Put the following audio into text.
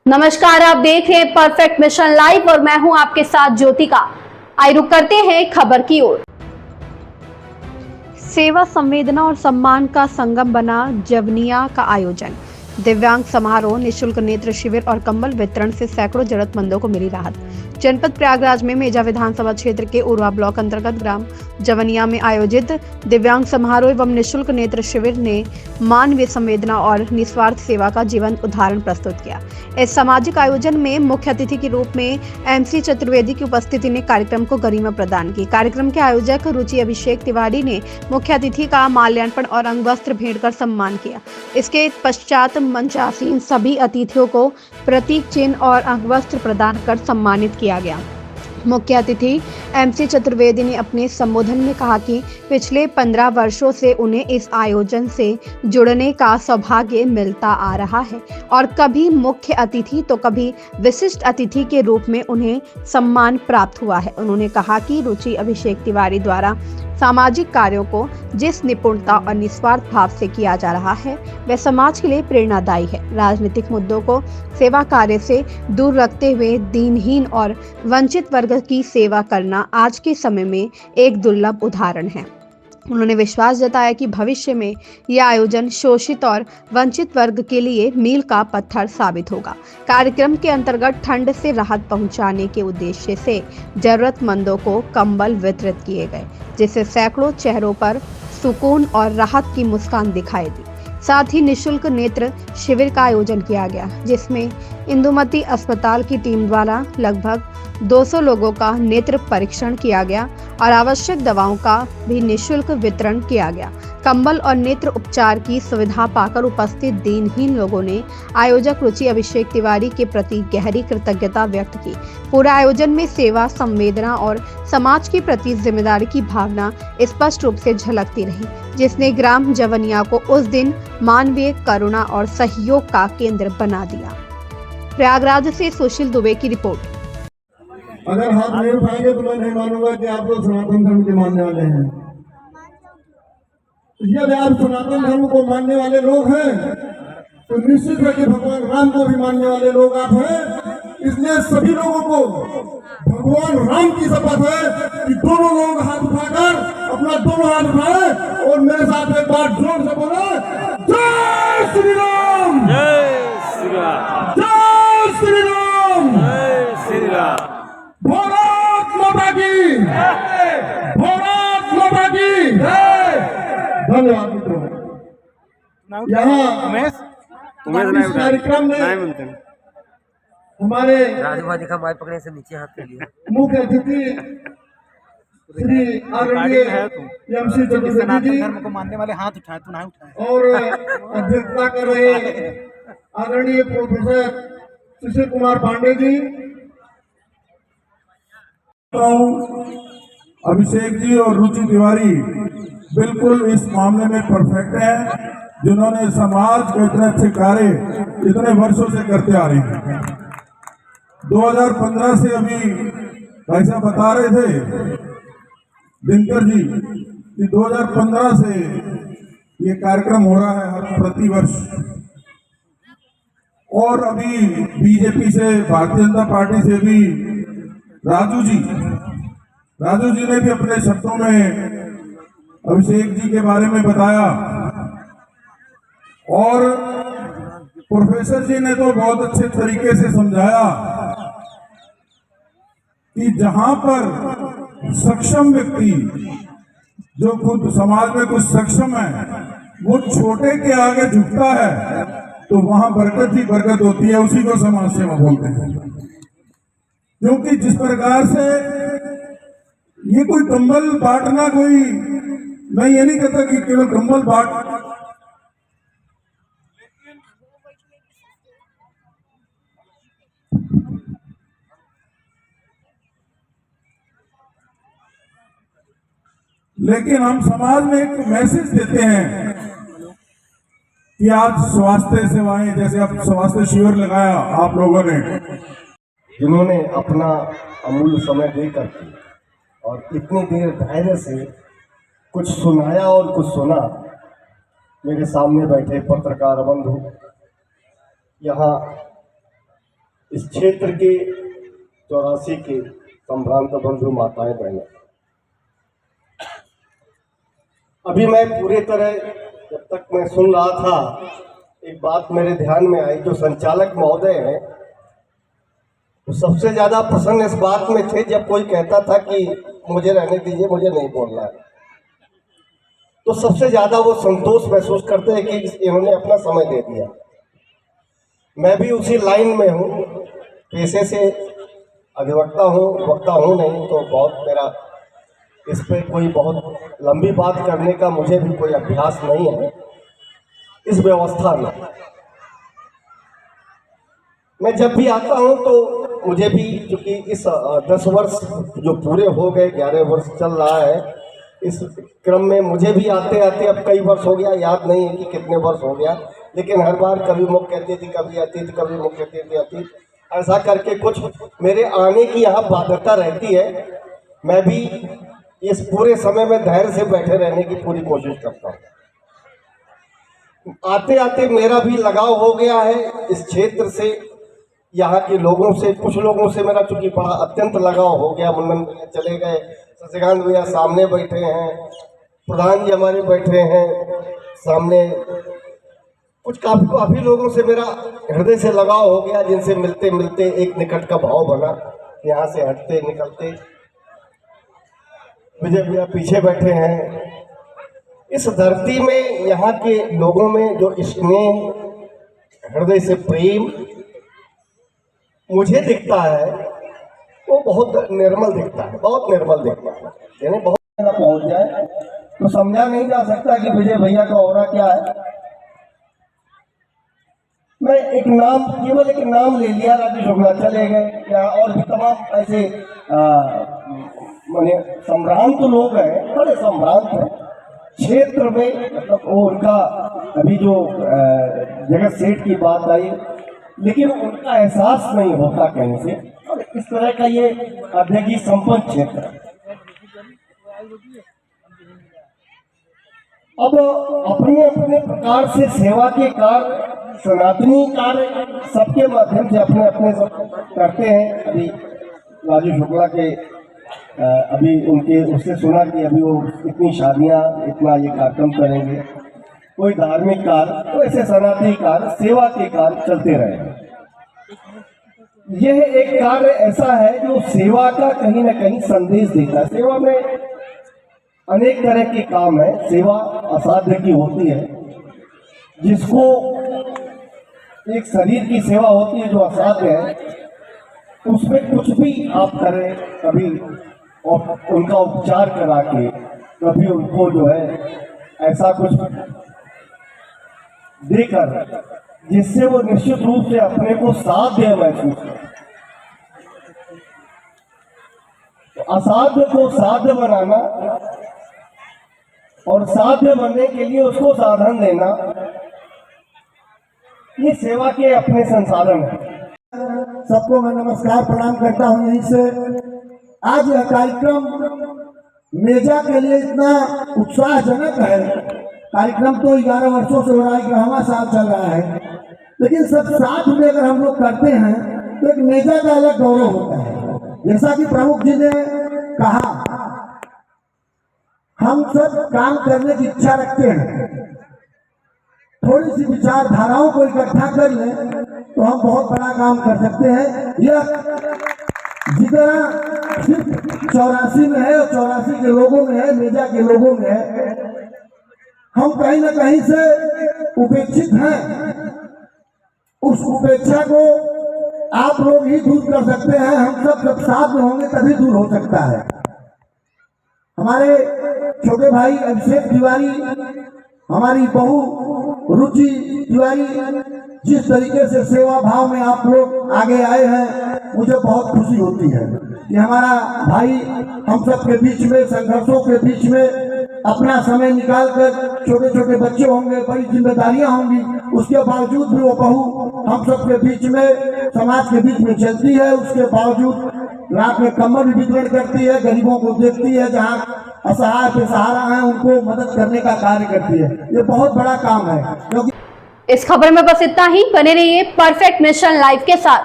नमस्कार, आप देख रहे हैं परफेक्ट मिशन लाइव और मैं हूं आपके साथ ज्योतिका। आइए रुक करते हैं खबर की ओर। सेवा, संवेदना और सम्मान का संगम बना जवनिया का आयोजन। दिव्यांग समारोह, निशुल्क नेत्र शिविर और कंबल वितरण से सैकड़ों जरूरतमंदों को मिली राहत। जनपद प्रयागराज में मेजा विधानसभा क्षेत्र के उरवा ब्लॉक अंतर्गत ग्राम जवनिया में आयोजित दिव्यांग समारोह एवं निशुल्क नेत्र शिविर ने मानवीय संवेदना और निस्वार्थ सेवा का जीवंत उदाहरण प्रस्तुत किया। इस सामाजिक आयोजन में मुख्य अतिथि के रूप में MC चतुर्वेदी की उपस्थिति ने कार्यक्रम को गरिमा प्रदान की। कार्यक्रम के आयोजक रुचि अभिषेक तिवारी ने मुख्य अतिथि का माल्यार्पण और अंगवस्त्र भेंट कर सम्मान किया। इसके पश्चात मंचासीन सभी अतिथियों को प्रतीक चिन्ह और अंगवस्त्र प्रदान कर सम्मानित किया गया। मुख्य अतिथि MC चतुर्वेदी ने अपने संबोधन में कहा कि पिछले 15 वर्षों से उन्हें इस आयोजन से जुड़ने का सौभाग्य मिलता आ रहा है और कभी मुख्य अतिथि तो कभी विशिष्ट अतिथि के रूप में उन्हें सम्मान प्राप्त हुआ है। उन्होंने कहा कि रुचि अभिषेक तिवारी द्वारा सामाजिक कार्यों को जिस निपुणता और निस्वार्थ भाव से किया जा रहा है वह समाज के लिए प्रेरणादायी है। राजनीतिक मुद्दों को सेवा कार्य से दूर रखते हुए दीनहीन और वंचित वर्ग की सेवा करना आज के समय में एक दुर्लभ उदाहरण है। उन्होंने विश्वास जताया कि भविष्य में यह आयोजन शोषित और वंचित वर्ग के लिए मील का पत्थर साबित होगा। कार्यक्रम के अंतर्गत ठंड से राहत पहुंचाने के उद्देश्य से जरूरतमंदों को कंबल वितरित किए गए, जिससे सैकड़ों चेहरों पर सुकून और राहत की मुस्कान दिखाई दी। साथ ही निशुल्क नेत्र शिविर का आयोजन किया गया, जिसमें इंदुमती अस्पताल की टीम द्वारा लगभग 200 लोगों का नेत्र परीक्षण किया गया और आवश्यक दवाओं का भी निशुल्क वितरण किया गया। कंबल और नेत्र उपचार की सुविधा पाकर उपस्थित दीनहीन लोगों ने आयोजक रुचि अभिषेक तिवारी के प्रति गहरी कृतज्ञता व्यक्त की। पूरे आयोजन में सेवा, संवेदना और समाज के प्रति जिम्मेदारी की भावना स्पष्ट रूप से झलकती रही, जिसने ग्राम जवनिया को उस दिन मानवीय करुणा और सहयोग का केंद्र बना दिया। प्रयागराज से सुशील दुबे की रिपोर्ट। अगर हाथ नहीं उठाएंगे तो मैं नहीं मानूंगा कि आप लोग सनातन धर्म के मानने वाले हैं। यदि आप सनातन धर्म को मानने वाले लोग हैं तो निश्चित है कि भगवान राम को भी मानने वाले लोग आप हैं। इसलिए सभी लोगों को भगवान राम की शपथ है कि दोनों लोग हाथ उठाकर अपना दोनों हाथ उठाए और मेरे साथ एक बार जोर से बोले, जय श्री राम, जय श्री राम, जय श्री राम, जय श्री राम। भारत माता की, भारत माता की धन्यवाद मित्रों। यहाँ इस कार्यक्रम में हमारे पकड़ने से नीचे हाथ कर लिया। मुख्य अतिथि श्री आदरणीय MC चतुर्वेदी जी धर्म को मानने वाले हाथ उठाए, तू ना उठाए। और अध्यक्षता कर रहे आदरणीय प्रोफेसर सुशील कुमार पांडे जी, अभिषेक जी और रुचि तिवारी बिल्कुल इस मामले में परफेक्ट है, जिन्होंने समाज को इतने अच्छे कार्य इतने वर्षों से करते आ रहे हैं। 2015 से अभी भाई साहब बता रहे थे दिनकर जी कि 2015 से ये कार्यक्रम हो रहा है हर प्रतिवर्ष, और अभी बीजेपी से, भारतीय जनता पार्टी से भी राजू जी ने भी अपने शब्दों में अभिषेक जी के बारे में बताया, और प्रोफेसर जी ने तो बहुत अच्छे तरीके से समझाया कि जहां पर सक्षम व्यक्ति जो खुद समाज में कुछ सक्षम है वो छोटे के आगे झुकता है तो वहां बरकत ही बरकत होती है। उसी को समाज सेवा बोलते हैं। क्योंकि जिस प्रकार से ये कोई कंबल बांटना, कोई, मैं ये नहीं कहता कि केवल कंबल बांट, लेकिन हम समाज में एक मैसेज देते हैं कि आज स्वास्थ्य सेवाएं, जैसे आप स्वास्थ्य शिविर लगाया आप लोगों ने, जिन्होंने अपना अमूल्य समय देकर के और इतनी देर धैर्य से कुछ सुनाया और कुछ सुना। मेरे सामने बैठे पत्रकार बंधु, यहाँ इस क्षेत्र के 84 के संभ्रांत बंधु माताएं बहनें, अभी मैं पूरी तरह जब तक मैं सुन रहा था एक बात मेरे ध्यान में आई। जो संचालक महोदय हैं वो सबसे ज्यादा प्रसन्न इस बात में थे जब कोई कहता था कि मुझे रहने दीजिए, मुझे नहीं बोलना है, तो सबसे ज्यादा वो संतोष महसूस करते हैं कि इन्होंने अपना समय दे दिया। मैं भी उसी लाइन में हूँ, पेशे से अधिवक्ता हूँ, वक्ता हूँ नहीं, तो बहुत मेरा इस पे कोई बहुत लंबी बात करने का मुझे भी कोई अभ्यास नहीं है। इस व्यवस्था में मैं जब भी आता हूँ तो मुझे भी, क्योंकि इस 10 वर्ष जो पूरे हो गए, 11 वर्ष चल रहा है, इस क्रम में मुझे भी आते आते अब कई वर्ष हो गया, याद नहीं है कि कितने वर्ष हो गया, लेकिन हर बार कभी मुख्य अतिथि, कभी अतिथि, कभी मुख्य अतिथि, ऐसा करके कुछ मेरे आने की यहाँ बाध्यता रहती है। मैं भी इस पूरे समय में धैर्य से बैठे रहने की पूरी कोशिश करता हूँ। आते आते मेरा भी लगाव हो गया है इस क्षेत्र से, यहाँ के लोगों से, कुछ लोगों से मेरा चूंकि बड़ा अत्यंत लगाव हो गया। मुन्नन भैया चले गए, शशिकांत भैया सामने बैठे हैं, प्रधान जी हमारे बैठे हैं सामने, कुछ काफी लोगों से मेरा हृदय से लगाव हो गया, जिनसे मिलते मिलते एक निकट का भाव बना। यहाँ से हटते निकलते विजय भैया पीछे बैठे हैं। इस धरती में यहाँ के लोगों में जो स्नेह, हृदय से प्रेम मुझे दिखता है वो बहुत निर्मल दिखता है, बहुत निर्मल दिखता है। यानी बहुत ना पहुंच जाए तो समझा नहीं जा सकता कि विजय भैया का ऑरा क्या है। मैं एक नाम, केवल एक नाम ले लिया, राजू शुक्ला चले गए, या और भी तमाम ऐसे माने संभ्रांत लोग हैं, बड़े संभ्रांत हैं क्षेत्र में। मतलब वो उनका अभी जो जगत सेठ की बात आई, लेकिन उनका एहसास नहीं होता कहीं से। और इस तरह का ये औद्योगिक संपन्न क्षेत्र है। अब अपने अपने प्रकार से सेवा के कार्य, सनातनी कार्य सबके माध्यम से अपने अपने सब करते हैं। अभी राजू शुक्ला के अभी उनके उससे सुना कि अभी वो इतनी शादियां, इतना ये कार्यक्रम करेंगे, कोई धार्मिक कार्य, तो ऐसे सनातनी कार्य, सेवा के कार्य चलते रहे। यह एक कार्य ऐसा है जो सेवा का कहीं ना कहीं संदेश देता है। सेवा में अनेक तरह के काम है। सेवा असाध्य की होती है, जिसको एक शरीर की सेवा होती है जो असाध्य है, उसमें कुछ भी आप करें, कभी और उनका उपचार करा के, कभी उनको जो है ऐसा कुछ देकर जिससे वो निश्चित रूप से अपने को साध्य महसूस करे। तो असाध्य को साध्य बनाना और साध्य बनने के लिए उसको साधन देना, ये सेवा के अपने संसाधन है। सबको मैं नमस्कार प्रणाम करता हूं। यहीं से आज यह कार्यक्रम मेजा के लिए इतना उत्साहजनक है। कार्यक्रम तो 11 वर्षों से हो रहा है, 11वां साल चल रहा है, लेकिन सब साथ में अगर हम लोग करते हैं तो एक मेजा का अलग गौरव होता है। जैसा कि प्रमुख जी ने कहा, हम सब काम करने की इच्छा रखते हैं, थोड़ी सी विचारधाराओं को इकट्ठा कर लें तो हम बहुत बड़ा काम कर सकते हैं। यह जितना सिर्फ 84 में है और 84 के लोगों में है, मेजा के लोगों में है, हम कहीं ना कहीं से उपेक्षित हैं। उस उपेक्षा को आप लोग ही दूर कर सकते हैं। हम सब जब साथ में होंगे तभी दूर हो सकता है। हमारे छोटे भाई अभिषेक तिवारी, हमारी बहू रुचि तिवारी, जिस तरीके से सेवा भाव में आप लोग आगे आए हैं, मुझे बहुत खुशी होती है कि हमारा भाई हम सब के बीच में, संघर्षों के बीच में अपना समय निकालकर, छोटे छोटे बच्चे होंगे, बड़ी जिम्मेदारियां होंगी, उसके बावजूद भी वो बहू हम सब के बीच में, समाज के बीच में चलती है। उसके बावजूद रात में कम्बल भी वितरण करती है, गरीबों को देखती है, जहाँ असहाय बेसहारा है उनको मदद करने का कार्य करती है। ये बहुत बड़ा काम है। क्योंकि इस खबर में बस इतना ही। बने रहिए परफेक्ट नेशन लाइव के साथ।